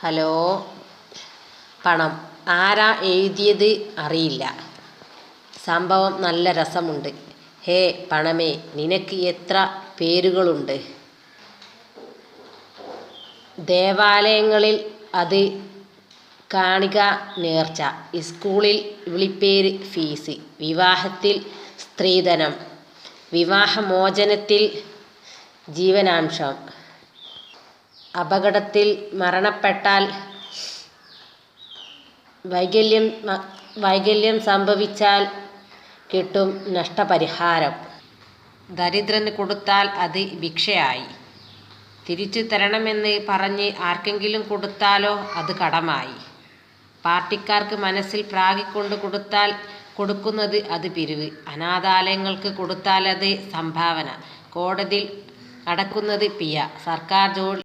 Hello, പണം ആരാ എഴുതിയത് അറിയില്ല. സംഭവം നല്ല രസമുണ്ട്. ഹേ പണമേ, നിനക്ക് എത്ര പേരുകളുണ്ട്? ദേവാലയങ്ങളിൽ അത് കാണിക നേർച്ച, സ്കൂളിൽ വിളിപ്പേര് ഫീസ്, വിവാഹത്തിൽ സ്ത്രീധനം, വിവാഹമോചനത്തിൽ ജീവനാംശം, അപകടത്തിൽ മരണപ്പെട്ടാൽ വൈകല്യം സംഭവിച്ചാൽ കിട്ടും നഷ്ടപരിഹാരം. ദരിദ്രന് കൊടുത്താൽ അത് ഭിക്ഷയായി. തിരിച്ചു തരണമെന്ന് പറഞ്ഞ് ആർക്കെങ്കിലും കൊടുത്താലോ അത് കടമായി. പാർട്ടിക്കാർക്ക് മനസ്സിൽ പ്രാഗിക്കൊണ്ട് കൊടുക്കുന്നത് അത് പിരിവ്. അനാഥാലയങ്ങൾക്ക് കൊടുത്താൽ അത് സംഭാവന. കോടതിയിൽ അടക്കുന്നത് പിഴ. സർക്കാർ